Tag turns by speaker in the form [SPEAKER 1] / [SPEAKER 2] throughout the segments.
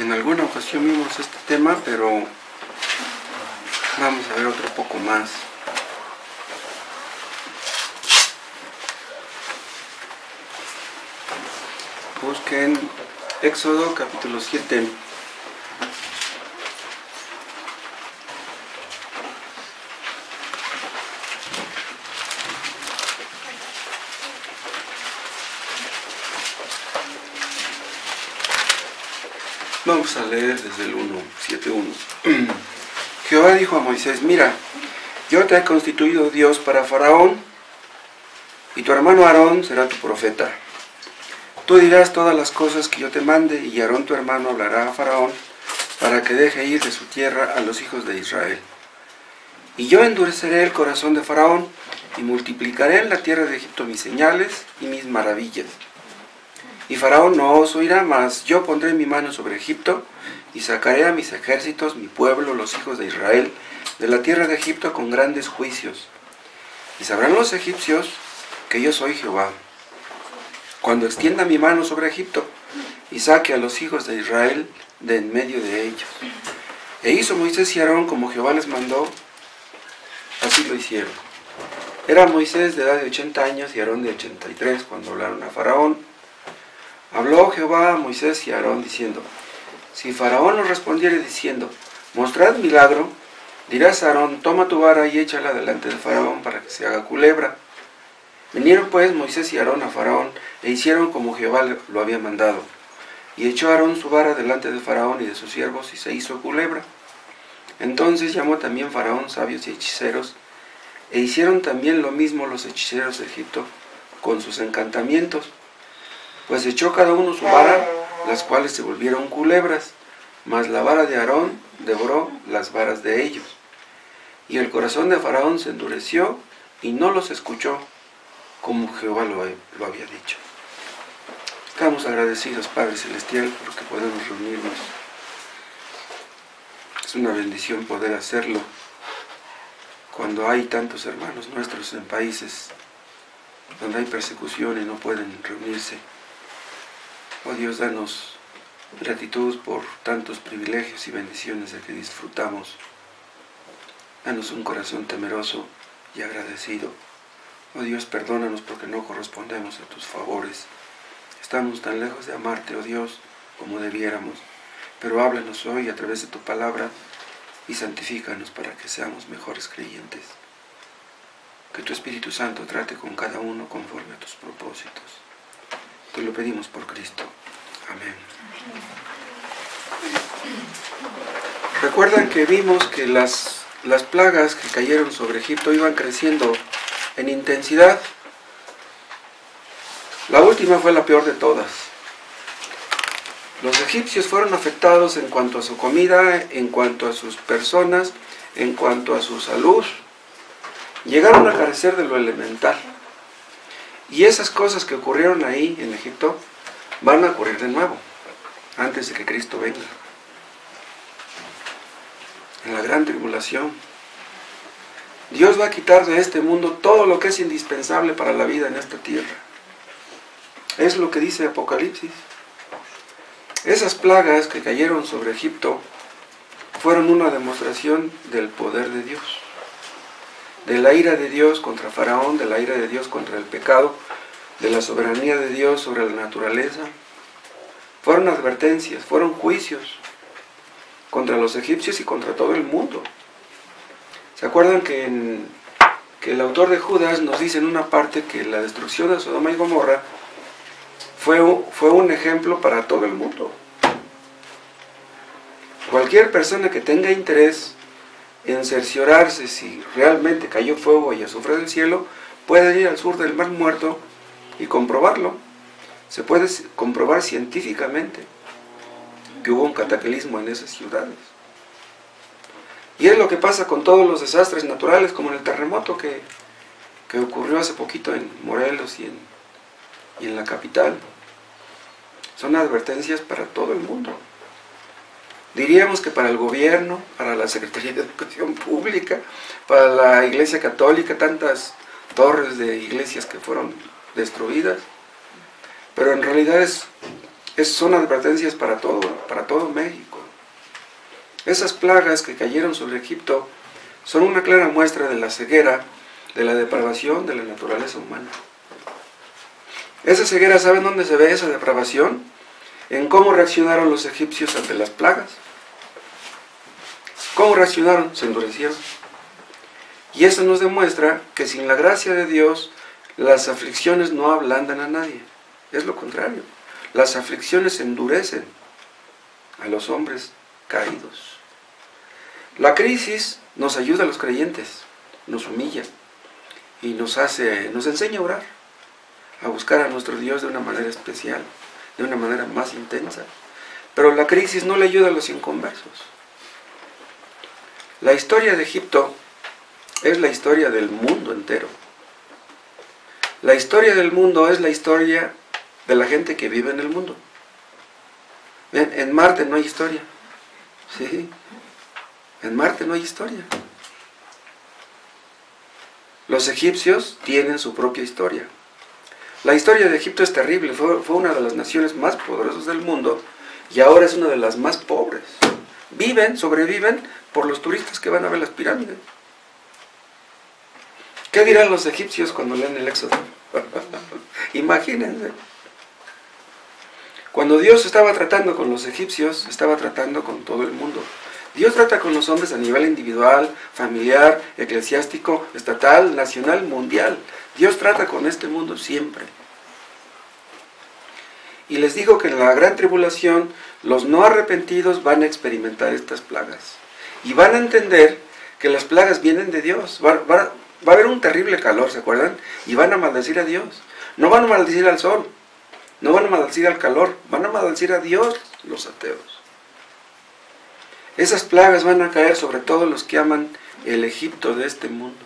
[SPEAKER 1] En alguna ocasión vimos este tema, pero vamos a ver otro poco más. Busquen Éxodo capítulo 7. Vamos a leer desde el 7:1. Jehová dijo a Moisés: mira, yo te he constituido Dios para Faraón, y tu hermano Aarón será tu profeta. Tú dirás todas las cosas que yo te mande, y Aarón tu hermano hablará a Faraón, para que deje ir de su tierra a los hijos de Israel. Y yo endureceré el corazón de Faraón, y multiplicaré en la tierra de Egipto mis señales y mis maravillas. Y Faraón no os oirá, mas yo pondré mi mano sobre Egipto, y sacaré a mis ejércitos, mi pueblo, los hijos de Israel, de la tierra de Egipto con grandes juicios. Y sabrán los egipcios que yo soy Jehová, cuando extienda mi mano sobre Egipto, y saque a los hijos de Israel de en medio de ellos. E hizo Moisés y Aarón como Jehová les mandó, así lo hicieron. Era Moisés de edad de 80 años y Aarón de 83 cuando hablaron a Faraón. Habló Jehová a Moisés y a Aarón diciendo: si Faraón nos respondiere diciendo: mostrad milagro, dirás a Aarón: toma tu vara y échala delante de Faraón para que se haga culebra. Vinieron pues Moisés y Aarón a Faraón, e hicieron como Jehová lo había mandado. Y echó Aarón su vara delante de Faraón y de sus siervos, y se hizo culebra. Entonces llamó también Faraón sabios y hechiceros, e hicieron también lo mismo los hechiceros de Egipto con sus encantamientos. Pues echó cada uno su vara, las cuales se volvieron culebras, mas la vara de Aarón devoró las varas de ellos. Y el corazón de Faraón se endureció, y no los escuchó, como Jehová lo había dicho. Estamos agradecidos, Padre Celestial, porque podemos reunirnos. Es una bendición poder hacerlo cuando hay tantos hermanos nuestros en países donde hay persecución y no pueden reunirse. Oh Dios, danos gratitud por tantos privilegios y bendiciones de que disfrutamos. Danos un corazón temeroso y agradecido. Oh Dios, perdónanos porque no correspondemos a tus favores. Estamos tan lejos de amarte, oh Dios, como debiéramos. Pero háblanos hoy a través de tu palabra y santifícanos para que seamos mejores creyentes. Que tu Espíritu Santo trate con cada uno conforme a tus propósitos. Te lo pedimos por Cristo. Amén. Recuerdan que vimos que las plagas que cayeron sobre Egipto iban creciendo en intensidad. La última fue la peor de todas. Los egipcios fueron afectados en cuanto a su comida, en cuanto a sus personas, en cuanto a su salud. Llegaron a carecer de lo elemental. Y esas cosas que ocurrieron ahí en Egipto van a ocurrir de nuevo, antes de que Cristo venga. En la gran tribulación, Dios va a quitar de este mundo todo lo que es indispensable para la vida en esta tierra. Es lo que dice Apocalipsis. Esas plagas que cayeron sobre Egipto fueron una demostración del poder de Dios, de la ira de Dios contra Faraón, de la ira de Dios contra el pecado, de la soberanía de Dios sobre la naturaleza. Fueron advertencias, fueron juicios contra los egipcios y contra todo el mundo. ¿Se acuerdan que el autor de Judas nos dice en una parte que la destrucción de Sodoma y Gomorra fue un ejemplo para todo el mundo? Cualquier persona que tenga interés en cerciorarse si realmente cayó fuego y azufre del cielo, puede ir al sur del Mar Muerto y comprobarlo. Se puede comprobar científicamente que hubo un cataclismo en esas ciudades. Y es lo que pasa con todos los desastres naturales, como el terremoto que ocurrió hace poquito en Morelos y en la capital. Son advertencias para todo el mundo. Diríamos que para el gobierno, para la Secretaría de Educación Pública, para la Iglesia Católica, tantas torres de iglesias que fueron destruidas. Pero en realidad es son advertencias para todo México. Esas plagas que cayeron sobre Egipto son una clara muestra de la ceguera, de la depravación de la naturaleza humana. Esa ceguera, ¿saben dónde se ve esa depravación? En cómo reaccionaron los egipcios ante las plagas. ¿Cómo reaccionaron? Se endurecieron. Y eso nos demuestra que sin la gracia de Dios, las aflicciones no ablandan a nadie. Es lo contrario. Las aflicciones endurecen a los hombres caídos. La crisis nos ayuda a los creyentes, nos humilla y nos enseña a orar, a buscar a nuestro Dios de una manera especial, de una manera más intensa. Pero la crisis no le ayuda a los inconversos. La historia de Egipto es la historia del mundo entero. La historia del mundo es la historia de la gente que vive en el mundo. ¿Ven? En Marte no hay historia. ¿Sí? En Marte no hay historia. Los egipcios tienen su propia historia. La historia de Egipto es terrible. Fue una de las naciones más poderosas del mundo y ahora es una de las más pobres. Sobreviven por los turistas que van a ver las pirámides. ¿Qué dirán los egipcios cuando leen el Éxodo? Imagínense. Cuando Dios estaba tratando con los egipcios, estaba tratando con todo el mundo. Dios trata con los hombres a nivel individual, familiar, eclesiástico, estatal, nacional, mundial. Dios trata con este mundo siempre. Y les digo que en la gran tribulación, los no arrepentidos van a experimentar estas plagas. Y van a entender que las plagas vienen de Dios. Va a haber un terrible calor, ¿se acuerdan? Y van a maldecir a Dios. No van a maldecir al sol, no van a maldecir al calor, van a maldecir a Dios los ateos. Esas plagas van a caer sobre todos los que aman el Egipto de este mundo.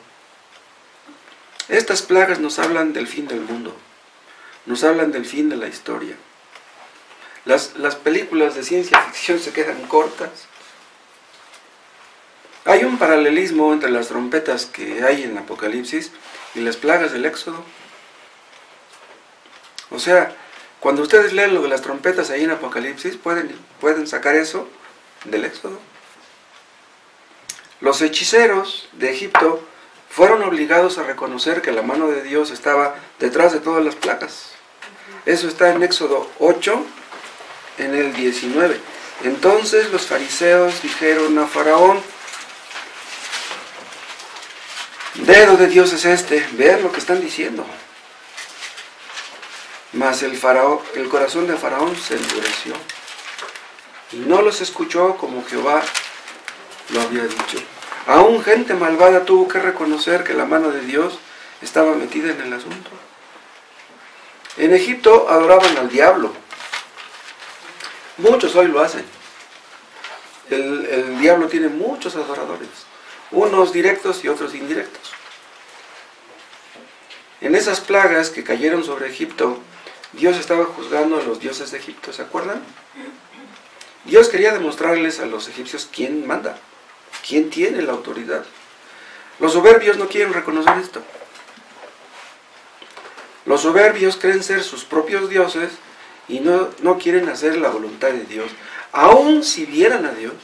[SPEAKER 1] Estas plagas nos hablan del fin del mundo, nos hablan del fin de la historia. Las películas de ciencia ficción se quedan cortas. Hay un paralelismo entre las trompetas que hay en Apocalipsis y las plagas del Éxodo. O sea, cuando ustedes leen lo de las trompetas ahí en Apocalipsis, pueden sacar eso del Éxodo. Los hechiceros de Egipto fueron obligados a reconocer que la mano de Dios estaba detrás de todas las plagas. Eso está en Éxodo 8, en el 19. Entonces los fariseos dijeron a Faraón: dedo de Dios es este. Vean lo que están diciendo. Mas el corazón de Faraón se endureció y no los escuchó como Jehová lo había dicho. Aún gente malvada tuvo que reconocer que la mano de Dios estaba metida en el asunto. En Egipto adoraban al diablo. Muchos hoy lo hacen. El diablo tiene muchos adoradores, unos directos y otros indirectos. En esas plagas que cayeron sobre Egipto, Dios estaba juzgando a los dioses de Egipto, ¿se acuerdan? Dios quería demostrarles a los egipcios quién manda, quién tiene la autoridad. Los soberbios no quieren reconocer esto. Los soberbios creen ser sus propios dioses y no quieren hacer la voluntad de Dios. Aun si vieran a Dios,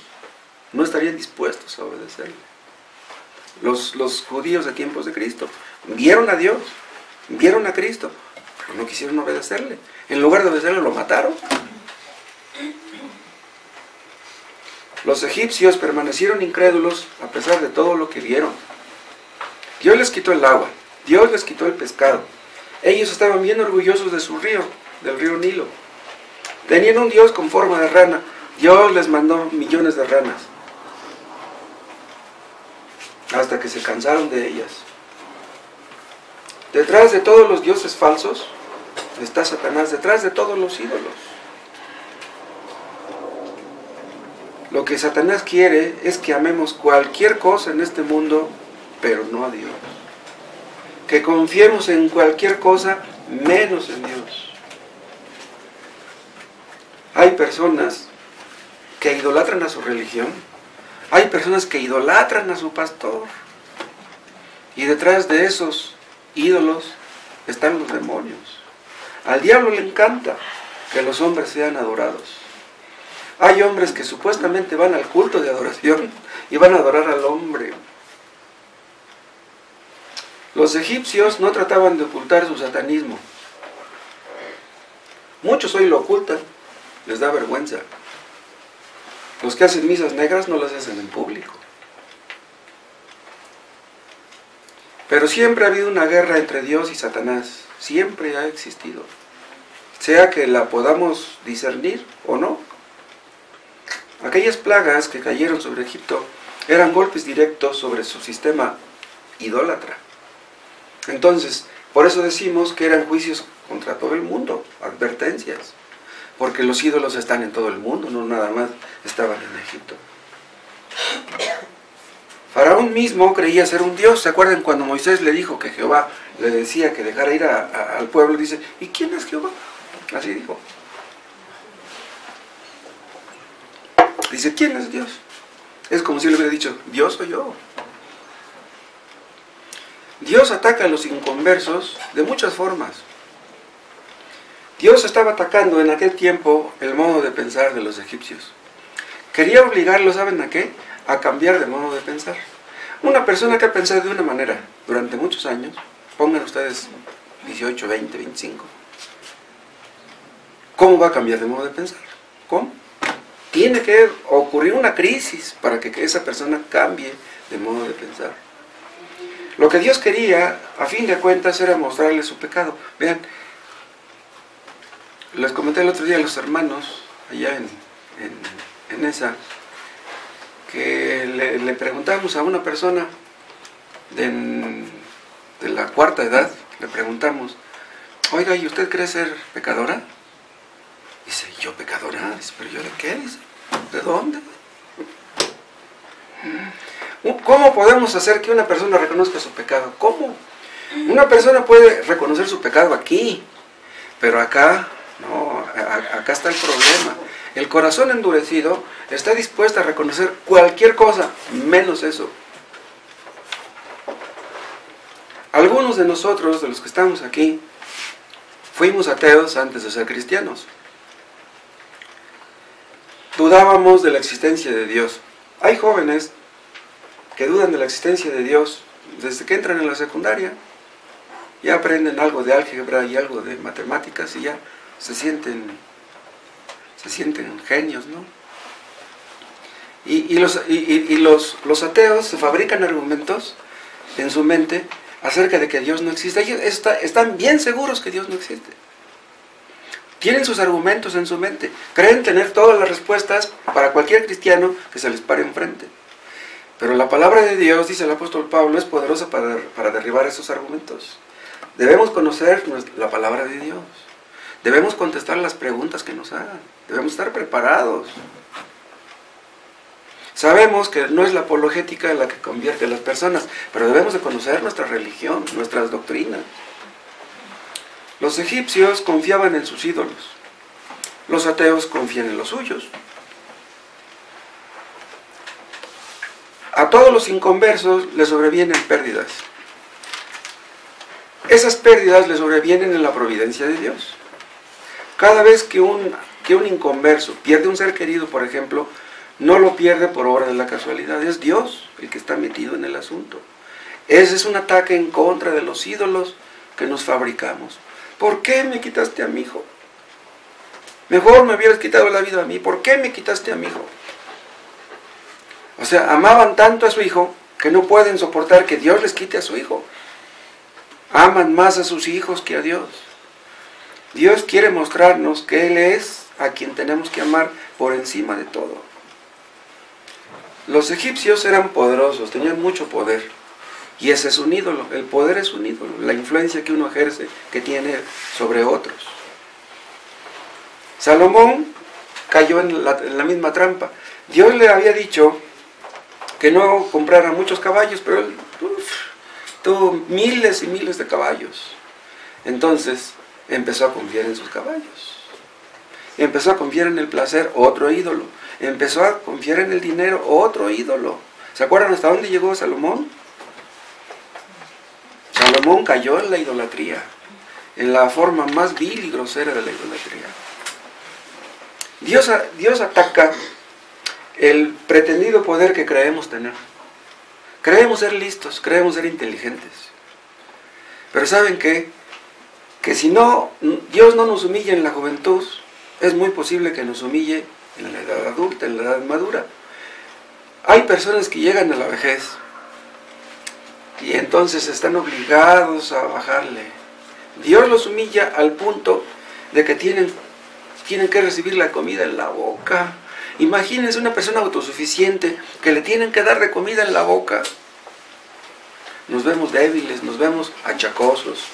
[SPEAKER 1] no estarían dispuestos a obedecerle. Los judíos de tiempos de Cristo vieron a Dios, vieron a Cristo, pero no quisieron obedecerle. En lugar de obedecerle, lo mataron. Los egipcios permanecieron incrédulos a pesar de todo lo que vieron. Dios les quitó el agua, Dios les quitó el pescado. Ellos estaban bien orgullosos de su río, del río Nilo. Tenían un Dios con forma de rana. Dios les mandó millones de ranas, hasta que se cansaron de ellas. Detrás de todos los dioses falsos está Satanás, detrás de todos los ídolos. Lo que Satanás quiere es que amemos cualquier cosa en este mundo, pero no a Dios. Que confiemos en cualquier cosa, menos en Dios. Hay personas que idolatran a su religión. Hay personas que idolatran a su pastor. Y detrás de esos ídolos están los demonios. Al diablo le encanta que los hombres sean adorados. Hay hombres que supuestamente van al culto de adoración y van a adorar al hombre. Los egipcios no trataban de ocultar su satanismo. Muchos hoy lo ocultan, les da vergüenza. Los que hacen misas negras no las hacen en público. Pero siempre ha habido una guerra entre Dios y Satanás. Siempre ha existido. Sea que la podamos discernir o no. Aquellas plagas que cayeron sobre Egipto eran golpes directos sobre su sistema idólatra. Entonces, por eso decimos que eran juicios contra todo el mundo, advertencias. Porque los ídolos están en todo el mundo, no nada más estaban en Egipto. Faraón mismo creía ser un dios. ¿Se acuerdan cuando Moisés le dijo que Jehová le decía que dejara ir al pueblo? Dice, ¿y quién es Jehová? Así dijo. Dice, ¿quién es Dios? Es como si le hubiera dicho, Dios soy yo. Dios ataca a los inconversos de muchas formas. Dios estaba atacando en aquel tiempo el modo de pensar de los egipcios. Quería obligarlos, ¿saben a qué? A cambiar de modo de pensar. Una persona que ha pensado de una manera durante muchos años, pongan ustedes 18, 20, 25, ¿cómo va a cambiar de modo de pensar? ¿Cómo? Tiene que ocurrir una crisis para que esa persona cambie de modo de pensar. Lo que Dios quería, a fin de cuentas, era mostrarle su pecado. Vean, les comenté el otro día a los hermanos, allá en esa, que le preguntamos a una persona de la cuarta edad, le preguntamos, oiga, ¿y usted cree ser pecadora? Dice, ¿yo pecadora? Dice, ¿pero yo de qué? Dice, ¿de dónde? ¿Cómo podemos hacer que una persona reconozca su pecado? ¿Cómo? Una persona puede reconocer su pecado aquí, pero acá, no, acá está el problema. El corazón endurecido está dispuesto a reconocer cualquier cosa, menos eso. Algunos de nosotros, de los que estamos aquí, fuimos ateos antes de ser cristianos. Dudábamos de la existencia de Dios. Hay jóvenes que dudan de la existencia de Dios desde que entran en la secundaria. Ya aprenden algo de álgebra y algo de matemáticas y ya se sienten genios, ¿no? Y los ateos se fabrican argumentos en su mente acerca de que Dios no existe. Ellos están bien seguros que Dios no existe. Tienen sus argumentos en su mente. Creen tener todas las respuestas para cualquier cristiano que se les pare enfrente. Pero la palabra de Dios, dice el apóstol Pablo, es poderosa para derribar esos argumentos. Debemos conocer la palabra de Dios. Debemos contestar las preguntas que nos hagan. Debemos estar preparados. Sabemos que no es la apologética la que convierte a las personas, pero debemos de conocer nuestra religión, nuestras doctrinas. Los egipcios confiaban en sus ídolos. Los ateos confían en los suyos. A todos los inconversos les sobrevienen pérdidas. Esas pérdidas les sobrevienen en la providencia de Dios. Cada vez que un inconverso pierde un ser querido, por ejemplo, no lo pierde por obra de la casualidad. Es Dios el que está metido en el asunto. Ese es un ataque en contra de los ídolos que nos fabricamos. ¿Por qué me quitaste a mi hijo? Mejor me hubieras quitado la vida a mí. ¿Por qué me quitaste a mi hijo? O sea, amaban tanto a su hijo que no pueden soportar que Dios les quite a su hijo. Aman más a sus hijos que a Dios. Dios quiere mostrarnos que Él es a quien tenemos que amar por encima de todo. Los egipcios eran poderosos, tenían mucho poder. Y ese es un ídolo, el poder es un ídolo, la influencia que uno ejerce, que tiene sobre otros. Salomón cayó en la misma trampa. Dios le había dicho que no comprara muchos caballos, pero él tuvo miles y miles de caballos. Entonces empezó a confiar en sus caballos. Empezó a confiar en el placer, otro ídolo. Empezó a confiar en el dinero, otro ídolo. ¿Se acuerdan hasta dónde llegó Salomón? Salomón cayó en la idolatría, en la forma más vil y grosera de la idolatría. Dios ataca el pretendido poder que creemos tener. Creemos ser listos, creemos ser inteligentes. Pero ¿saben qué? Que si no, Dios no nos humilla en la juventud, es muy posible que nos humille en la edad adulta, en la edad madura. Hay personas que llegan a la vejez y entonces están obligados a bajarle. Dios los humilla al punto de que tienen que recibir la comida en la boca. Imagínense una persona autosuficiente que le tienen que dar de comida en la boca. Nos vemos débiles, nos vemos achacosos.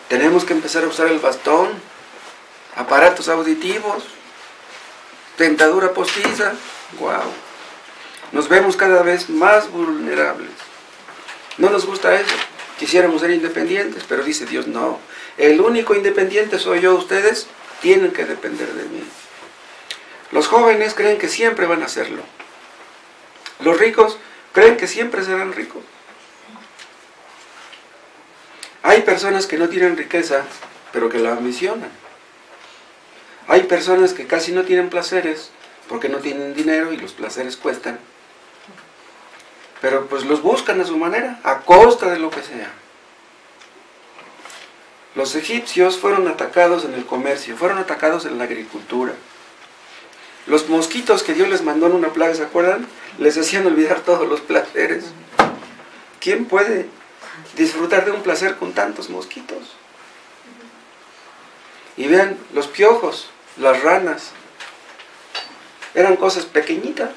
[SPEAKER 1] Tenemos que empezar a usar el bastón, aparatos auditivos, dentadura postiza. ¡Wow! Nos vemos cada vez más vulnerables. No nos gusta eso. Quisiéramos ser independientes, pero dice Dios, no. El único independiente soy yo. Ustedes tienen que depender de mí. Los jóvenes creen que siempre van a hacerlo. Los ricos creen que siempre serán ricos. Hay personas que no tienen riqueza, pero que la ambicionan. Hay personas que casi no tienen placeres, porque no tienen dinero y los placeres cuestan. Pero pues los buscan a su manera, a costa de lo que sea. Los egipcios fueron atacados en el comercio, fueron atacados en la agricultura. Los mosquitos que Dios les mandó en una plaga, ¿se acuerdan? Les hacían olvidar todos los placeres. ¿Quién puede disfrutar de un placer con tantos mosquitos? Y vean, los piojos, las ranas, eran cosas pequeñitas,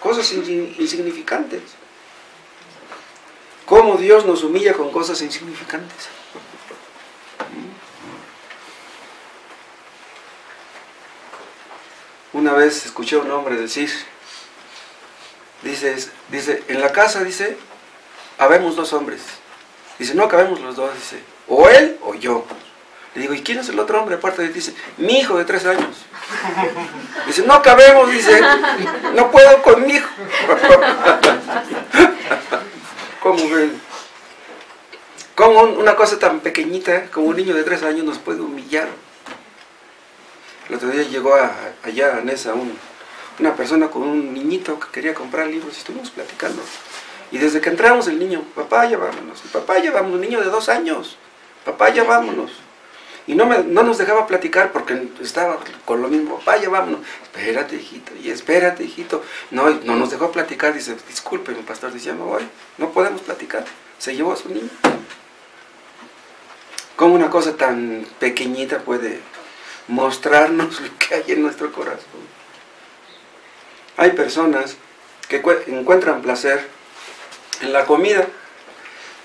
[SPEAKER 1] cosas insignificantes. ¿Cómo Dios nos humilla con cosas insignificantes? Una vez escuché a un hombre decir, dice, en la casa, dice, habemos dos hombres. Dice, no cabemos los dos, dice, o él o yo. Le digo, ¿y quién es el otro hombre aparte de ti? Dice, mi hijo de 3 años. Dice, no cabemos, dice, no puedo con mi hijo. ¿Cómo ven? ¿Cómo una cosa tan pequeñita como un niño de 3 años nos puede humillar? El otro día llegó allá a Nesa una persona con un niñito que quería comprar libros y estuvimos platicando. Y desde que entramos el niño, papá ya vámonos, papá ya vámonos, un niño de 2 años, papá ya vámonos. Y no nos dejaba platicar porque estaba con lo mismo, papá ya vámonos, espérate hijito, y espérate hijito. No nos dejó platicar, dice, disculpe mi pastor, decía, me voy, no podemos platicar, se llevó a su niño. ¿Cómo una cosa tan pequeñita puede mostrarnos lo que hay en nuestro corazón? Hay personas que encuentran placer en la comida,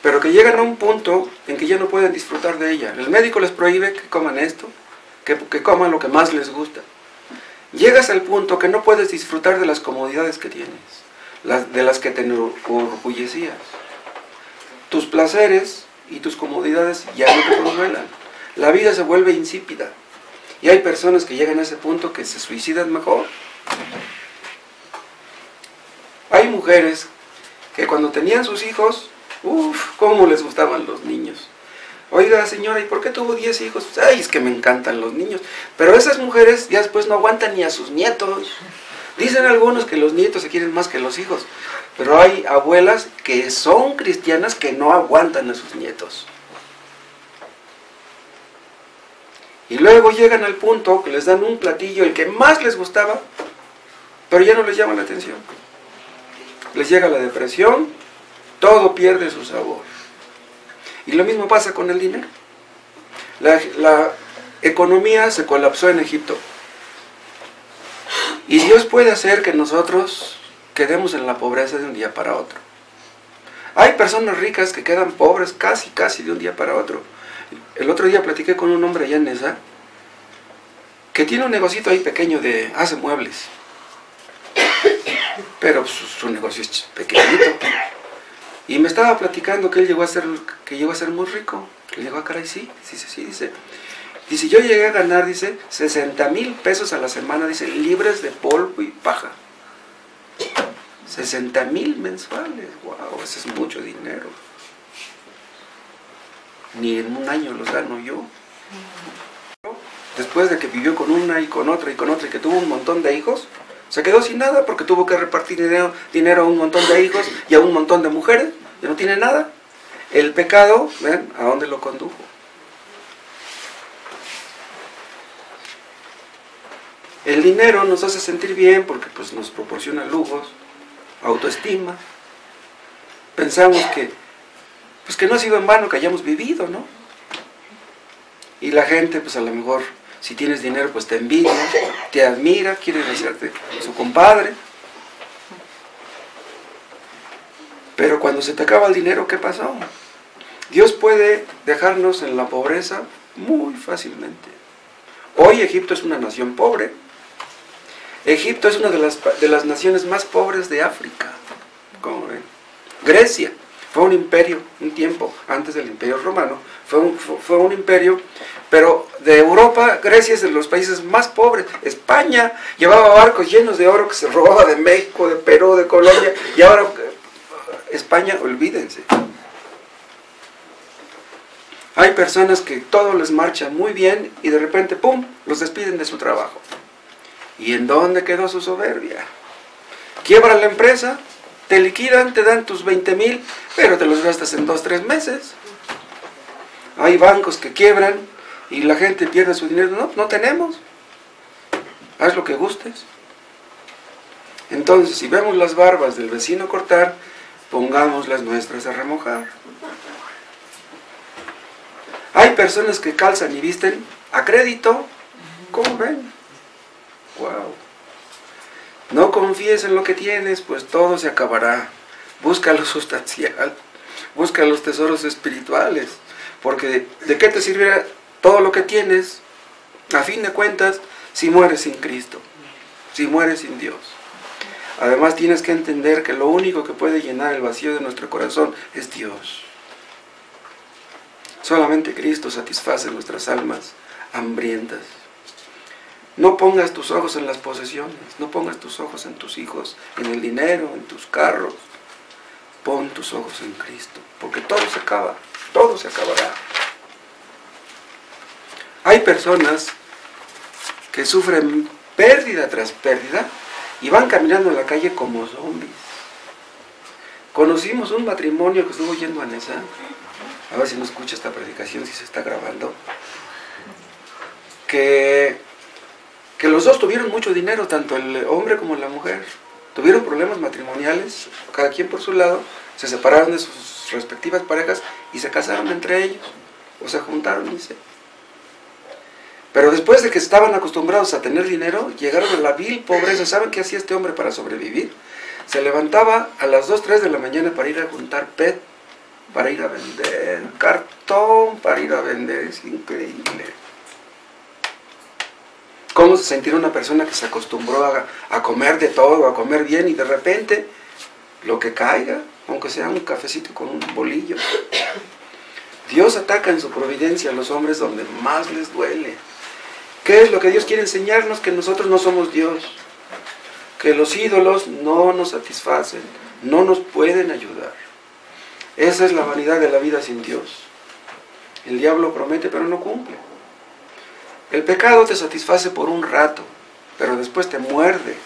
[SPEAKER 1] pero que llegan a un punto en que ya no pueden disfrutar de ella. El médico les prohíbe que coman esto, que coman lo que más les gusta. Llegas al punto que no puedes disfrutar de las comodidades que tienes, de las que te enorgullecías. Tus placeres y tus comodidades ya no te consuelan. La vida se vuelve insípida. Y hay personas que llegan a ese punto que se suicidan mejor. Hay mujeres que cuando tenían sus hijos, cómo les gustaban los niños. Oiga señora, ¿y por qué tuvo 10 hijos? Ay, es que me encantan los niños. Pero esas mujeres ya después no aguantan ni a sus nietos. Dicen algunos que los nietos se quieren más que los hijos. Pero hay abuelas que son cristianas que no aguantan a sus nietos. Y luego llegan al punto que les dan un platillo, el que más les gustaba, pero ya no les llama la atención. Les llega la depresión, todo pierde su sabor. Y lo mismo pasa con el dinero. La economía se colapsó en Egipto. Y Dios puede hacer que nosotros quedemos en la pobreza de un día para otro. Hay personas ricas que quedan pobres casi de un día para otro. El otro día platiqué con un hombre allá en Nesa que tiene un negocito ahí pequeño hace muebles. Pero su negocio es pequeñito. Y me estaba platicando que él llegó a ser muy rico. Le digo, caray, sí. Dice, yo llegué a ganar, dice, 60,000 pesos a la semana, dice, libres de polvo y paja. 60,000 mensuales, wow, ese es mucho dinero. Ni en un año los gano yo. después de que vivió con una y con otra y con otra y que tuvo un montón de hijos, se quedó sin nada porque tuvo que repartir dinero a un montón de hijos y a un montón de mujeres, y no tiene nada. El pecado, ¿ven? ¿A dónde lo condujo? El dinero nos hace sentir bien porque pues, nos proporciona lujos, autoestima. Pensamos que no ha sido en vano que hayamos vivido, ¿no? Y la gente, pues a lo mejor, si tienes dinero, pues te envidia, te admira, quiere hacerte su compadre. Pero cuando se te acaba el dinero, ¿qué pasó? Dios puede dejarnos en la pobreza muy fácilmente. Hoy Egipto es una nación pobre. Egipto es una de las naciones más pobres de África. ¿Cómo ven? Grecia fue un imperio, un tiempo antes del Imperio Romano, fue un imperio, pero de Europa, Grecia es de los países más pobres. España llevaba barcos llenos de oro que se robaba de México, de Perú, de Colombia, y ahora España, olvídense. Hay personas que todo les marcha muy bien y de repente, ¡pum!, los despiden de su trabajo. ¿Y en dónde quedó su soberbia? Quiebra la empresa, te liquidan, te dan tus 20,000, pero te los gastas en 2 o 3 meses. Hay bancos que quiebran y la gente pierde su dinero. No, no tenemos. Haz lo que gustes. Entonces, si vemos las barbas del vecino cortar, pongamos las nuestras a remojar. Hay personas que calzan y visten a crédito. ¿Cómo ven? Wow. No confíes en lo que tienes, pues todo se acabará. Busca lo sustancial, busca los tesoros espirituales, porque ¿de qué te servirá todo lo que tienes, a fin de cuentas, si mueres sin Cristo, si mueres sin Dios? Además tienes que entender que lo único que puede llenar el vacío de nuestro corazón es Dios. Solamente Cristo satisface nuestras almas hambrientas. No pongas tus ojos en las posesiones, no pongas tus ojos en tus hijos, en el dinero, en tus carros. Pon tus ojos en Cristo, porque todo se acaba, todo se acabará. Hay personas que sufren pérdida tras pérdida y van caminando en la calle como zombies. Conocimos un matrimonio que estuvo yendo a Nesa, a ver si no escucha esta predicación, si se está grabando, que los dos tuvieron mucho dinero, tanto el hombre como la mujer. Tuvieron problemas matrimoniales, cada quien por su lado, se separaron de sus respectivas parejas y se casaron entre ellos, o se juntaron, dice. Pero después de que estaban acostumbrados a tener dinero, llegaron a la vil pobreza. ¿Saben qué hacía este hombre para sobrevivir? Se levantaba a las 2, 3 de la mañana para ir a juntar PET, para ir a vender cartón, para ir a vender. Es increíble. ¿Cómo se sentirá una persona que se acostumbró a comer de todo, a comer bien, y de repente lo que caiga, aunque sea un cafecito con un bolillo? Dios ataca en su providencia a los hombres donde más les duele. ¿Qué es lo que Dios quiere enseñarnos? Que nosotros no somos Dios, que los ídolos no nos satisfacen, no nos pueden ayudar. Esa es la vanidad de la vida sin Dios. El diablo promete pero no cumple. El pecado te satisface por un rato, pero después te muerde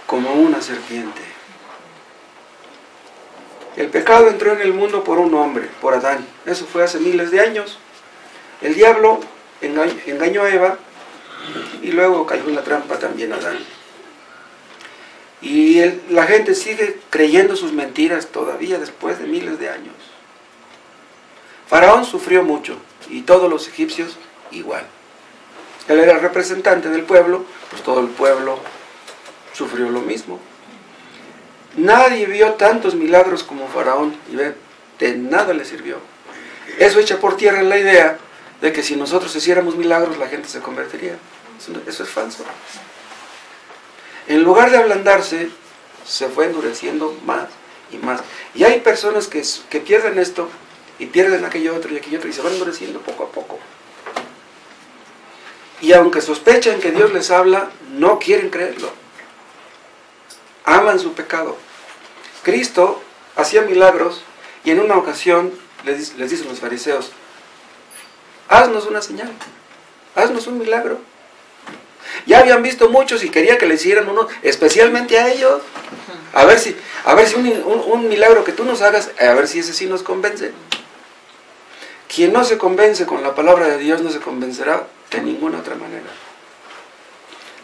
[SPEAKER 1] como una serpiente. El pecado entró en el mundo por un hombre, por Adán. Eso fue hace miles de años. El diablo engañó a Eva y luego cayó en la trampa también Adán. Y la gente sigue creyendo sus mentiras todavía después de miles de años. Faraón sufrió mucho y todos los egipcios igual. Él era el representante del pueblo, pues todo el pueblo sufrió lo mismo. Nadie vio tantos milagros como Faraón y de nada le sirvió. Eso echa por tierra la idea de que si nosotros hiciéramos milagros la gente se convertiría. Eso es falso. En lugar de ablandarse, se fue endureciendo más y más. Y hay personas que pierden esto y pierden aquello otro y se van endureciendo poco a poco. Y aunque sospechan que Dios les habla, no quieren creerlo. Aman su pecado. Cristo hacía milagros y en una ocasión les dicen los fariseos: haznos una señal. haznos un milagro. Ya habían visto muchos y quería que le hicieran uno, especialmente a ellos. A ver si un milagro que tú nos hagas, a ver si ese sí nos convence. Quien no se convence con la palabra de Dios no se convencerá de ninguna otra manera.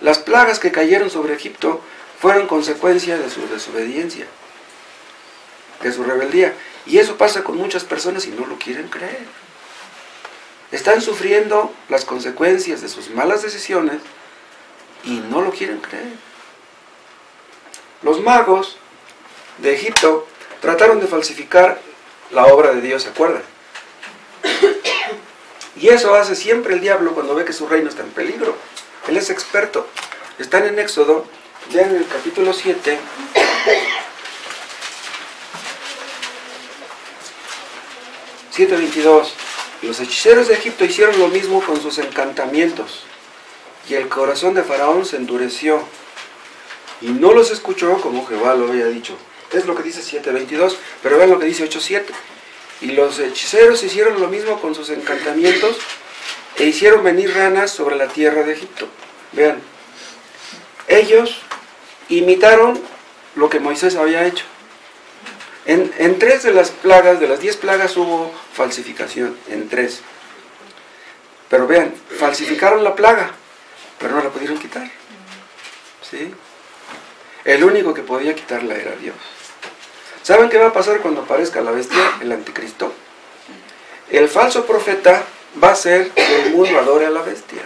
[SPEAKER 1] Las plagas que cayeron sobre Egipto fueron consecuencia de su desobediencia, de su rebeldía. Y eso pasa con muchas personas y no lo quieren creer. Están sufriendo las consecuencias de sus malas decisiones y no lo quieren creer. Los magos de Egipto trataron de falsificar la obra de Dios, ¿se acuerdan? Y eso hace siempre el diablo cuando ve que su reino está en peligro. Él es experto. Están en Éxodo, ya en el capítulo 7. Los hechiceros de Egipto hicieron lo mismo con sus encantamientos, y el corazón de Faraón se endureció, y no los escuchó como Jehová lo había dicho. Es lo que dice 7:22, pero vean lo que dice 8:7. Y los hechiceros hicieron lo mismo con sus encantamientos, e hicieron venir ranas sobre la tierra de Egipto. Vean, ellos imitaron lo que Moisés había hecho. En 3 de las plagas, de las 10 plagas hubo falsificación, en 3. Pero vean, falsificaron la plaga, pero no la pudieron quitar. ¿Sí? El único que podía quitarla era Dios. ¿Saben qué va a pasar cuando aparezca la bestia, el anticristo? El falso profeta va a hacer que el mundo adore a la bestia.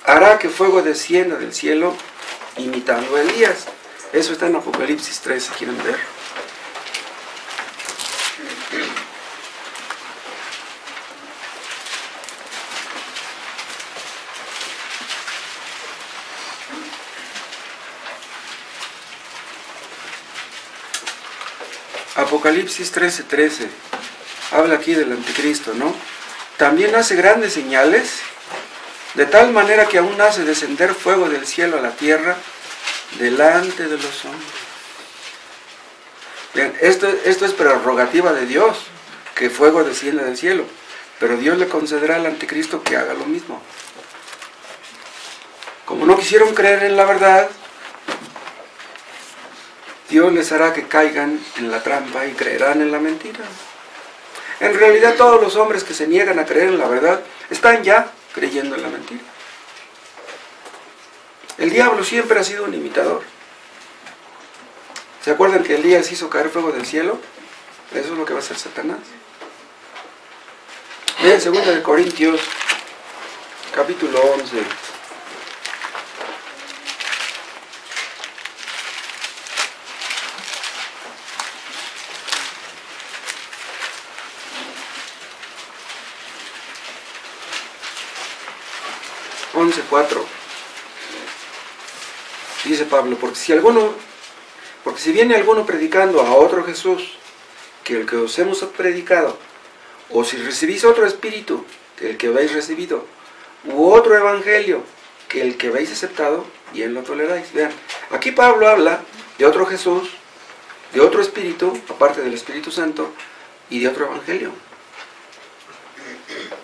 [SPEAKER 1] Hará que fuego descienda del cielo imitando a Elías. Eso está en Apocalipsis 3, si quieren ver. Apocalipsis 13:13. Habla aquí del anticristo, ¿no? También hace grandes señales, de tal manera que aún hace descender fuego del cielo a la tierra delante de los hombres. Bien, esto es prerrogativa de Dios, que fuego descienda del cielo, pero Dios le concederá al anticristo que haga lo mismo. Como no quisieron creer en la verdad, Dios les hará que caigan en la trampa y creerán en la mentira. En realidad todos los hombres que se niegan a creer en la verdad están ya creyendo en la mentira. El diablo siempre ha sido un imitador. ¿Se acuerdan que Elías hizo caer fuego del cielo? Eso es lo que va a hacer Satanás. Vean 2 de Corintios, capítulo 11. Dice Pablo, porque si viene alguno predicando a otro Jesús que el que os hemos predicado, o si recibís otro espíritu que el que habéis recibido, u otro evangelio que el que habéis aceptado, bien lo toleráis. Vean, aquí Pablo habla de otro Jesús, de otro espíritu, aparte del Espíritu Santo, y de otro evangelio.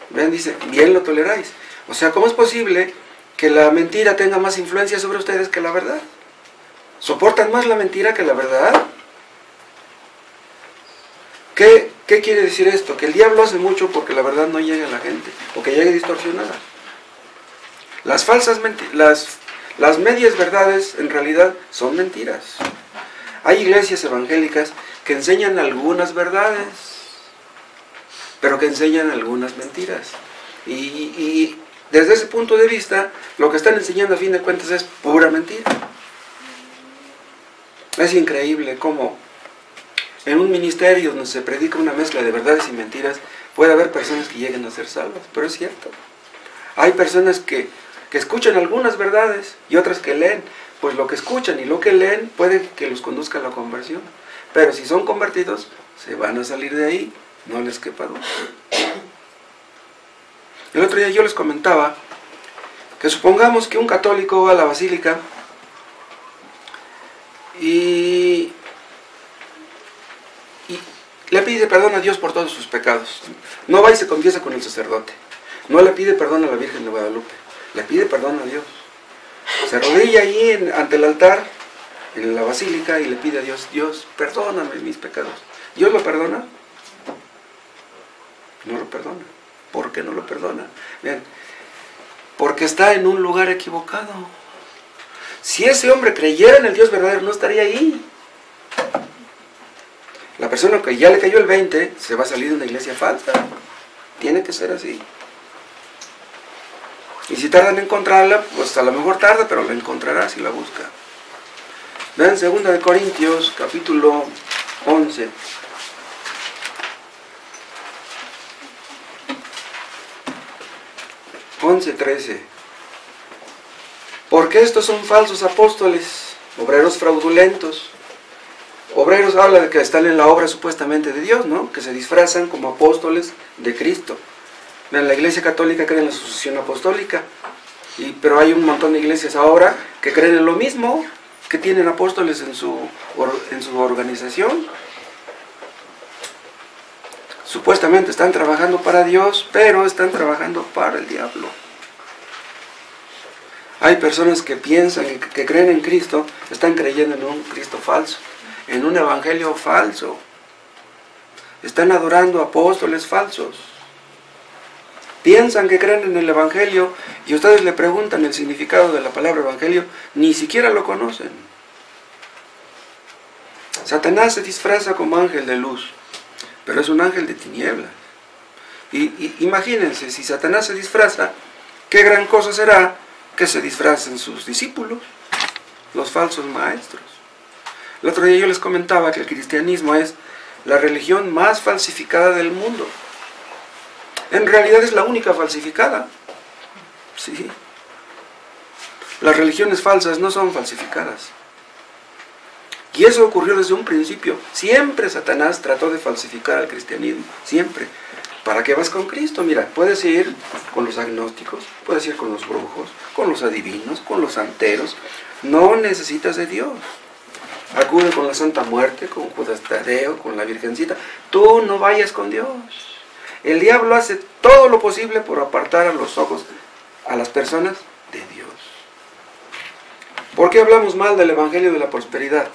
[SPEAKER 1] Vean, dice, bien lo toleráis. O sea, ¿cómo es posible que la mentira tenga más influencia sobre ustedes que la verdad? ¿Soportan más la mentira que la verdad? ¿Qué quiere decir esto? Que el diablo hace mucho porque la verdad no llegue a la gente, o que llegue distorsionada. Las medias verdades en realidad son mentiras. Hay iglesias evangélicas que enseñan algunas verdades, pero que enseñan algunas mentiras. Y desde ese punto de vista, lo que están enseñando a fin de cuentas es pura mentira. Es increíble cómo en un ministerio donde se predica una mezcla de verdades y mentiras, puede haber personas que lleguen a ser salvas, pero es cierto. Hay personas que escuchan algunas verdades y otras que leen. Pues lo que escuchan y lo que leen puede que los conduzca a la conversión. Pero si son convertidos, se van a salir de ahí, no les quepa duda. El otro día yo les comentaba que supongamos que un católico va a la basílica y le pide perdón a Dios por todos sus pecados. No va y se confiesa con el sacerdote. No le pide perdón a la Virgen de Guadalupe. Le pide perdón a Dios. Se arrodilla ahí ante el altar, en la basílica, y le pide a Dios, Dios, perdóname mis pecados. ¿Dios lo perdona? No lo perdona. ¿Por qué no lo perdona? Bien, porque está en un lugar equivocado. Si ese hombre creyera en el Dios verdadero, no estaría ahí. La persona que ya le cayó el 20 se va a salir de una iglesia falsa. Tiene que ser así. Y si tardan en encontrarla, pues a lo mejor tarda, pero la encontrará si la busca. Vean 2 Corintios, capítulo 11. (11, 13). Porque estos son falsos apóstoles, obreros fraudulentos. Obreros habla de que están en la obra supuestamente de Dios, ¿no? Que se disfrazan como apóstoles de Cristo. Vean, la Iglesia Católica cree en la sucesión apostólica, pero hay un montón de iglesias ahora que creen en lo mismo, que tienen apóstoles en su organización. Supuestamente están trabajando para Dios, pero están trabajando para el diablo. Hay personas que piensan, que creen en Cristo, están creyendo en un Cristo falso, en un evangelio falso. Están adorando apóstoles falsos. Piensan que creen en el evangelio y ustedes le preguntan el significado de la palabra evangelio, ni siquiera lo conocen. Satanás se disfraza como ángel de luz, pero es un ángel de tinieblas. Y imagínense, si Satanás se disfraza, qué gran cosa será que se disfracen sus discípulos, los falsos maestros. El otro día yo les comentaba que el cristianismo es la religión más falsificada del mundo. En realidad es la única falsificada. Sí. Las religiones falsas no son falsificadas. Y eso ocurrió desde un principio. Siempre Satanás trató de falsificar al cristianismo. Siempre. ¿Para qué vas con Cristo? Mira, puedes ir con los agnósticos, puedes ir con los brujos, con los adivinos, con los santeros. No necesitas de Dios. Acude con la Santa Muerte, con Judas Tadeo, con la Virgencita. Tú no vayas con Dios. El diablo hace todo lo posible por apartar a los ojos a las personas de Dios. ¿Por qué hablamos mal del evangelio de la prosperidad?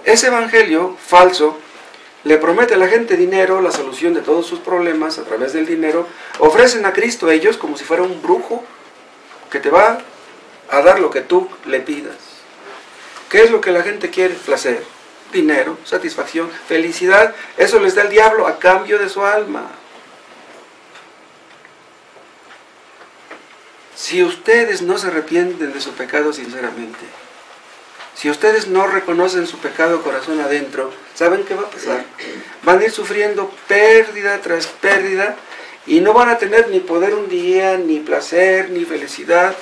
[SPEAKER 1] Ese evangelio falso le promete a la gente dinero, la solución de todos sus problemas a través del dinero. Ofrecen a Cristo a ellos como si fuera un brujo que te va a dar lo que tú le pidas. ¿Qué es lo que la gente quiere? Placer, dinero, satisfacción, felicidad. Eso les da el diablo a cambio de su alma. Si ustedes no se arrepienten de su pecado sinceramente, si ustedes no reconocen su pecado corazón adentro, ¿saben qué va a pasar? Van a ir sufriendo pérdida tras pérdida y no van a tener ni poder un día, ni placer, ni felicidad,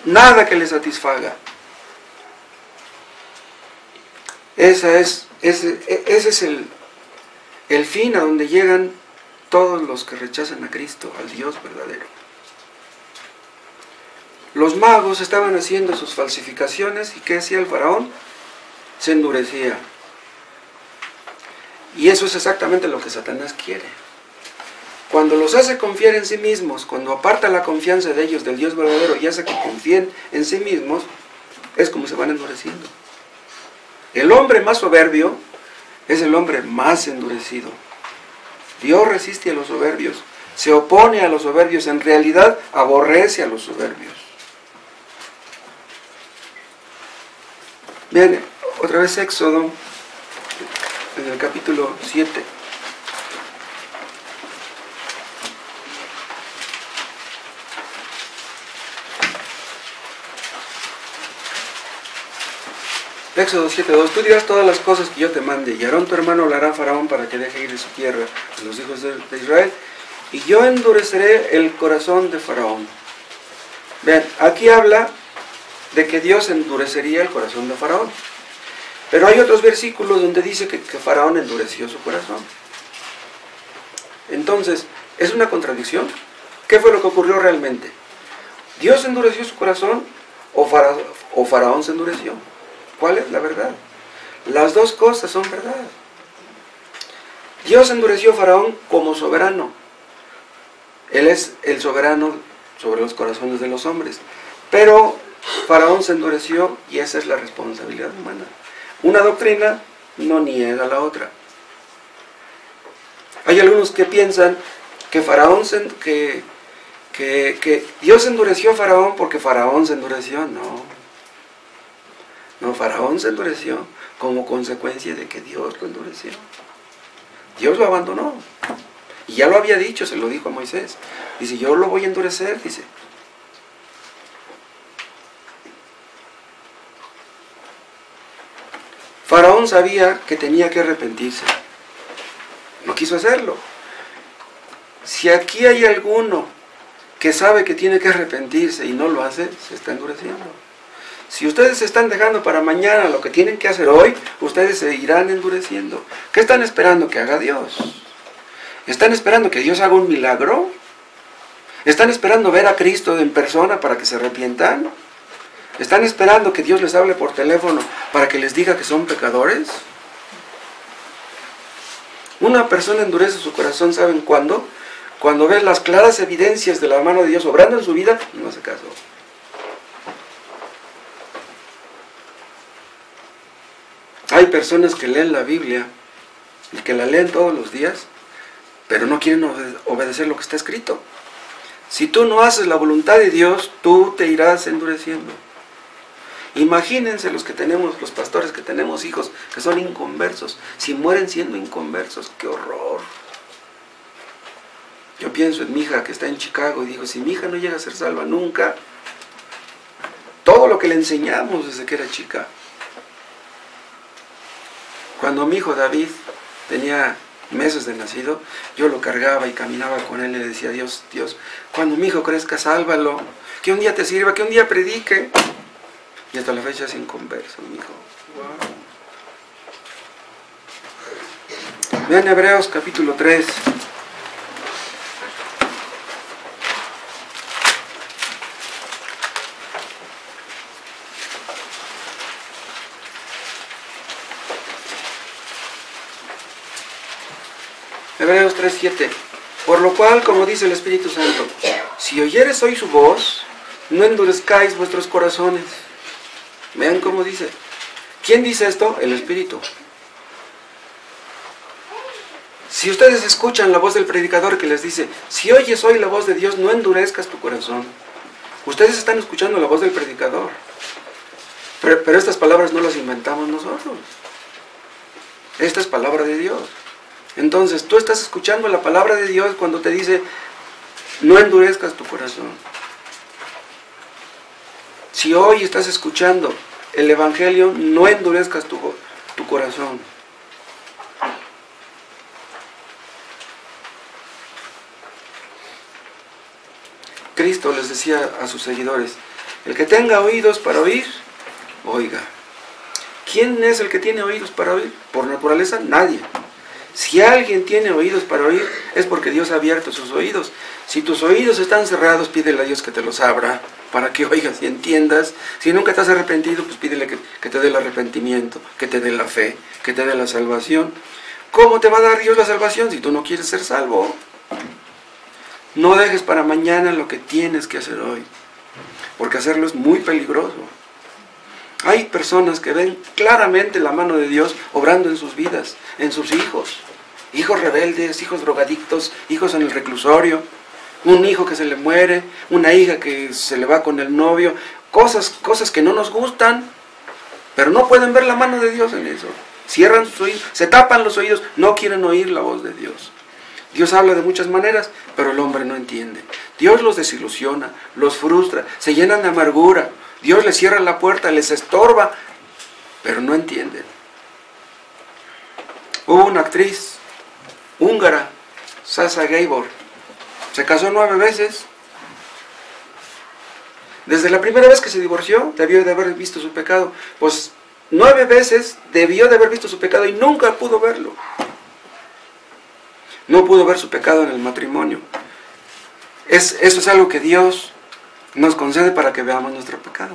[SPEAKER 1] nada que les satisfaga. Ese es el fin a donde llegan todos los que rechazan a Cristo, al Dios verdadero. Los magos estaban haciendo sus falsificaciones y ¿qué hacía el faraón? Se endurecía. Y eso es exactamente lo que Satanás quiere. Cuando los hace confiar en sí mismos, cuando aparta la confianza de ellos del Dios verdadero y hace que confíen en sí mismos, es como se van endureciendo. El hombre más soberbio es el hombre más endurecido. Dios resiste a los soberbios, se opone a los soberbios, en realidad aborrece a los soberbios. Bien, otra vez Éxodo, en el capítulo 7. Éxodo 7:2. Tú dirás todas las cosas que yo te mande, y Aarón tu hermano hablará a Faraón para que deje ir de su tierra a los hijos de Israel, y yo endureceré el corazón de Faraón. Vean, aquí habla de que Dios endurecería el corazón de Faraón. Pero hay otros versículos donde dice que Faraón endureció su corazón. Entonces, ¿es una contradicción? ¿Qué fue lo que ocurrió realmente? ¿Dios endureció su corazón o Faraón se endureció? ¿Cuál es la verdad? Las dos cosas son verdad. Dios endureció a Faraón como soberano. Él es el soberano sobre los corazones de los hombres. Pero Faraón se endureció y esa es la responsabilidad humana. Una doctrina no niega la otra. Hay algunos que piensan que que Dios endureció a Faraón porque Faraón se endureció. No, Faraón se endureció como consecuencia de que Dios lo endureció. Dios lo abandonó. Y ya lo había dicho, se lo dijo a Moisés. Dice, yo lo voy a endurecer, dice. Faraón sabía que tenía que arrepentirse. No quiso hacerlo. Si aquí hay alguno que sabe que tiene que arrepentirse y no lo hace, se está endureciendo. Si ustedes se están dejando para mañana lo que tienen que hacer hoy, ustedes se irán endureciendo. ¿Qué están esperando que haga Dios? ¿Están esperando que Dios haga un milagro? ¿Están esperando ver a Cristo en persona para que se arrepientan? ¿Están esperando que Dios les hable por teléfono para que les diga que son pecadores? Una persona endurece su corazón, ¿saben cuándo? Cuando ve las claras evidencias de la mano de Dios obrando en su vida y no hace caso. Hay personas que leen la Biblia y que la leen todos los días, pero no quieren obedecer lo que está escrito. Si tú no haces la voluntad de Dios, tú te irás endureciendo. Imagínense los pastores que tenemos hijos que son inconversos. Si mueren siendo inconversos, ¡qué horror! Yo pienso en mi hija que está en Chicago y digo, si mi hija no llega a ser salva nunca, todo lo que le enseñamos desde que era chica. Cuando mi hijo David tenía meses de nacido, yo lo cargaba y caminaba con él y le decía, Dios, cuando mi hijo crezca, sálvalo, que un día te sirva, que un día predique. Y hasta la fecha es inconverso, mi hijo. Wow. Vean Hebreos capítulo 3. Hebreos 3:7. Por lo cual, como dice el Espíritu Santo, si oyeres hoy su voz, no endurezcáis vuestros corazones. Vean cómo dice. ¿Quién dice esto? El Espíritu. Si ustedes escuchan la voz del predicador que les dice, si oyes hoy la voz de Dios, no endurezcas tu corazón. Ustedes están escuchando la voz del predicador. Pero estas palabras no las inventamos nosotros. Esta es palabra de Dios. Entonces, tú estás escuchando la palabra de Dios cuando te dice, no endurezcas tu corazón. Si hoy estás escuchando el Evangelio, no endurezcas tu corazón. Cristo les decía a sus seguidores, el que tenga oídos para oír, oiga. ¿Quién es el que tiene oídos para oír? Por naturaleza, nadie. Si alguien tiene oídos para oír, es porque Dios ha abierto sus oídos. Si tus oídos están cerrados, pídele a Dios que te los abra, para que oigas y entiendas. Si nunca te has arrepentido, pues pídele que te dé el arrepentimiento, que te dé la fe, que te dé la salvación. ¿Cómo te va a dar Dios la salvación si tú no quieres ser salvo? No dejes para mañana lo que tienes que hacer hoy, porque hacerlo es muy peligroso. Hay personas que ven claramente la mano de Dios obrando en sus vidas, en sus hijos. Hijos rebeldes, hijos drogadictos, hijos en el reclusorio, un hijo que se le muere, una hija que se le va con el novio, cosas que no nos gustan, pero no pueden ver la mano de Dios en eso. Cierran sus oídos, se tapan los oídos, no quieren oír la voz de Dios. Dios habla de muchas maneras, pero el hombre no entiende. Dios los desilusiona, los frustra, se llenan de amargura. Dios les cierra la puerta, les estorba, pero no entienden. Hubo una actriz húngara, Sasha Gabor, se casó 9 veces. Desde la primera vez que se divorció, debió de haber visto su pecado. Pues 9 veces debió de haber visto su pecado y nunca pudo verlo. No pudo ver su pecado en el matrimonio. Eso es algo que Dios nos concede para que veamos nuestro pecado.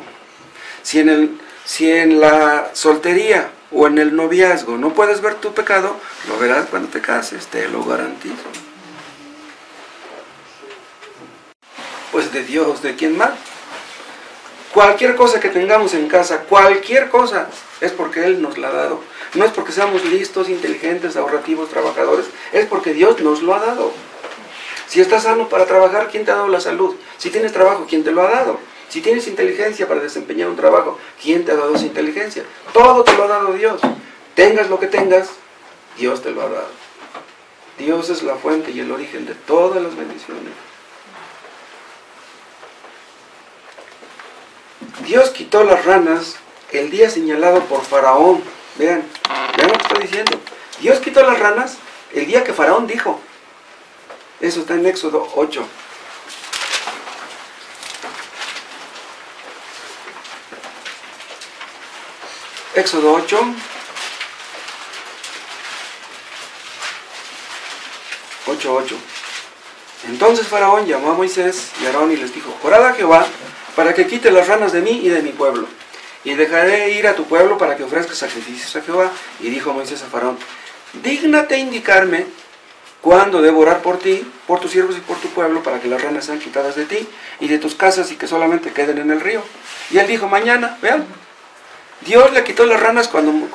[SPEAKER 1] Si en la soltería o en el noviazgo no puedes ver tu pecado, lo verás cuando te cases, te lo garantizo. Pues de Dios, ¿de quién más? Cualquier cosa que tengamos en casa, cualquier cosa, es porque Él nos la ha dado. No es porque seamos listos, inteligentes, ahorrativos, trabajadores, es porque Dios nos lo ha dado. Si estás sano para trabajar, ¿quién te ha dado la salud? Si tienes trabajo, ¿quién te lo ha dado? Si tienes inteligencia para desempeñar un trabajo, ¿quién te ha dado esa inteligencia? Todo te lo ha dado Dios. Tengas lo que tengas, Dios te lo ha dado. Dios es la fuente y el origen de todas las bendiciones. Dios quitó las ranas el día señalado por Faraón. Vean lo que estoy diciendo. Dios quitó las ranas el día que Faraón dijo. Eso está en Éxodo 8. Éxodo 8. Entonces Faraón llamó a Moisés y a Aarón y les dijo: orad a Jehová para que quite las ranas de mí y de mi pueblo. Y dejaré ir a tu pueblo para que ofrezcas sacrificios a Jehová. Y dijo Moisés a Faraón: dígnate indicarme cuándo debo orar por ti, por tus siervos y por tu pueblo, para que las ranas sean quitadas de ti y de tus casas y que solamente queden en el río. Y él dijo: mañana. Vean, Dios le quitó las ranas cuando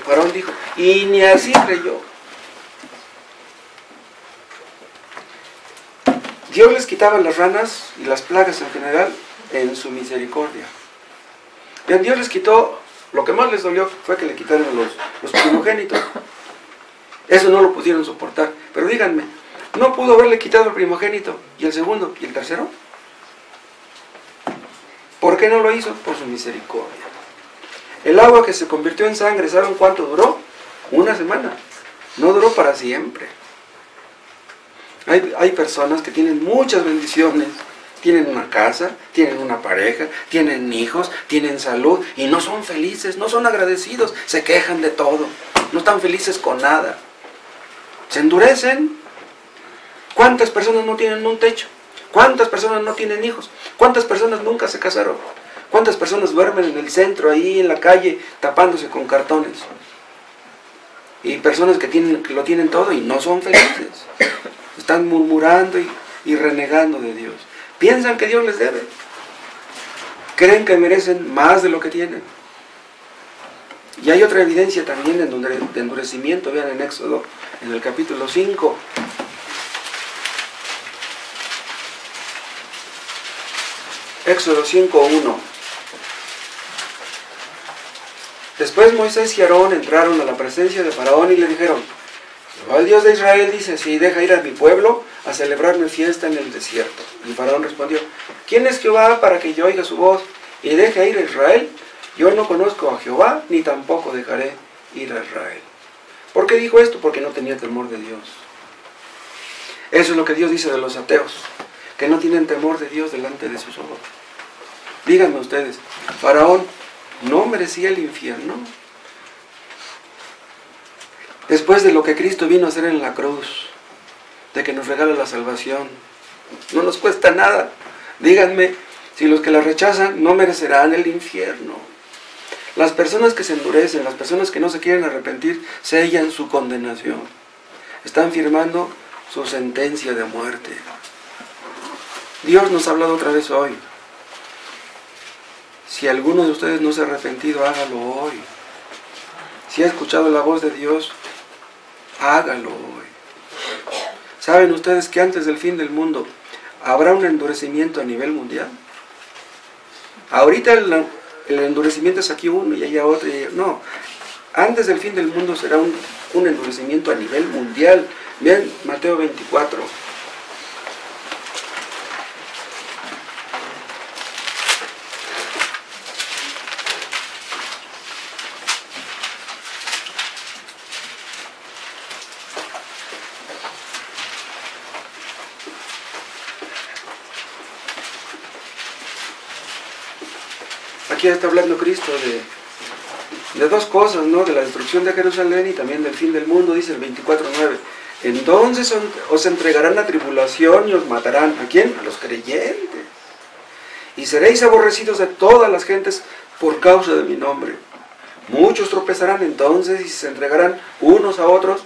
[SPEAKER 1] Faraón dijo, y ni así creyó. Dios les quitaba las ranas y las plagas en general en su misericordia. Vean, Dios les quitó, lo que más les dolió fue que le quitaron los primogénitos. Eso no lo pudieron soportar. Pero díganme, ¿no pudo haberle quitado el primogénito y el segundo y el tercero? ¿Por qué no lo hizo? Por su misericordia. El agua que se convirtió en sangre, ¿saben cuánto duró? Una semana. No duró para siempre. Hay personas que tienen muchas bendiciones, tienen una casa, tienen una pareja, tienen hijos, tienen salud y no son felices, no son agradecidos, se quejan de todo, no están felices con nada. Se endurecen. ¿Cuántas personas no tienen un techo? ¿Cuántas personas no tienen hijos? ¿Cuántas personas nunca se casaron? ¿Cuántas personas duermen en el centro, ahí en la calle, tapándose con cartones? Y personas que lo tienen todo y no son felices. Están murmurando y renegando de Dios. Piensan que Dios les debe. Creen que merecen más de lo que tienen. Y hay otra evidencia también de endurecimiento. Vean en Éxodo, en el capítulo 5. Éxodo 5:1. Después Moisés y Aarón entraron a la presencia de Faraón y le dijeron: Jehová, el Dios de Israel, dice: si deja ir a mi pueblo a celebrarme fiesta en el desierto. Y Faraón respondió: ¿quién es Jehová para que yo oiga su voz y deje ir a Israel? Yo no conozco a Jehová, ni tampoco dejaré ir a Israel. ¿Por qué dijo esto? Porque no tenía temor de Dios. Eso es lo que Dios dice de los ateos, que no tienen temor de Dios delante de sus ojos. Díganme ustedes, Faraón no merecía el infierno. Después de lo que Cristo vino a hacer en la cruz, de que nos regala la salvación, no nos cuesta nada. Díganme, si los que la rechazan no merecerán el infierno. Las personas que se endurecen, las personas que no se quieren arrepentir, sellan su condenación. Están firmando su sentencia de muerte. Dios nos ha hablado otra vez hoy. Si alguno de ustedes no se ha arrepentido, hágalo hoy. Si ha escuchado la voz de Dios, hágalo hoy. ¿Saben ustedes que antes del fin del mundo habrá un endurecimiento a nivel mundial? Ahorita el endurecimiento es aquí uno y allá otro. No, antes del fin del mundo será un endurecimiento a nivel mundial. Vean Mateo 24. Aquí está hablando Cristo de dos cosas, ¿no? De la destrucción de Jerusalén y también del fin del mundo. Dice el 24:9. Entonces os entregarán la tribulación y os matarán. ¿A quién? A los creyentes. Y seréis aborrecidos de todas las gentes por causa de mi nombre. Muchos tropezarán entonces y se entregarán unos a otros,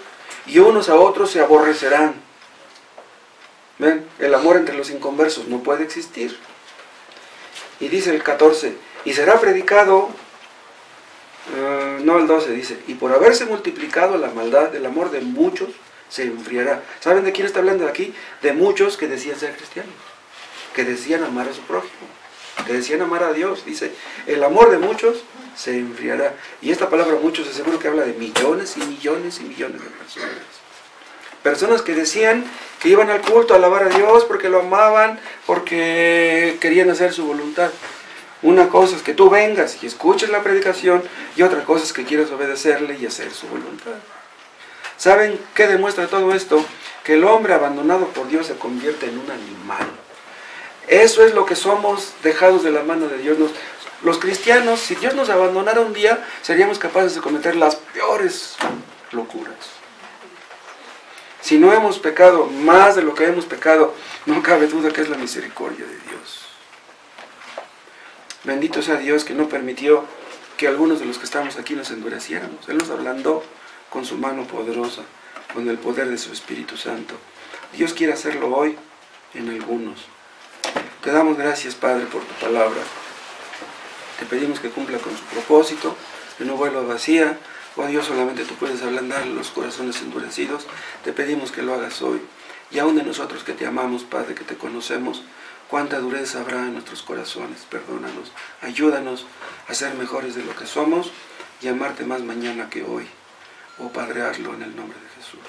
[SPEAKER 1] y unos a otros se aborrecerán. ¿Ven? El amor entre los inconversos no puede existir. Y dice el 14, y será predicado, el 12 dice, y por haberse multiplicado la maldad, el amor de muchos se enfriará. ¿Saben de quién está hablando aquí? De muchos que decían ser cristianos, que decían amar a su prójimo, que decían amar a Dios. Dice, el amor de muchos se enfriará. Y esta palabra muchos es seguro que habla de millones y millones y millones de personas. Personas que decían que iban al culto a alabar a Dios porque lo amaban, porque querían hacer su voluntad. Una cosa es que tú vengas y escuches la predicación, y otra cosa es que quieras obedecerle y hacer su voluntad. ¿Saben qué demuestra todo esto? Que el hombre abandonado por Dios se convierte en un animal. Eso es lo que somos, dejados de la mano de Dios. Los cristianos, si Dios nos abandonara un día, seríamos capaces de cometer las peores locuras. Si no hemos pecado más de lo que hemos pecado, no cabe duda que es la misericordia de Dios. Bendito sea Dios que no permitió que algunos de los que estamos aquí nos endureciéramos. Él nos ablandó con su mano poderosa, con el poder de su Espíritu Santo. Dios quiere hacerlo hoy en algunos. Te damos gracias, Padre, por tu palabra. Te pedimos que cumpla con su propósito, que no vuelva vacía. Oh Dios, solamente tú puedes ablandar los corazones endurecidos. Te pedimos que lo hagas hoy. Y aún de nosotros que te amamos, Padre, que te conocemos, cuánta dureza habrá en nuestros corazones. Perdónanos, ayúdanos a ser mejores de lo que somos y amarte más mañana que hoy. Oh Padre, hazlo en el nombre de Jesús.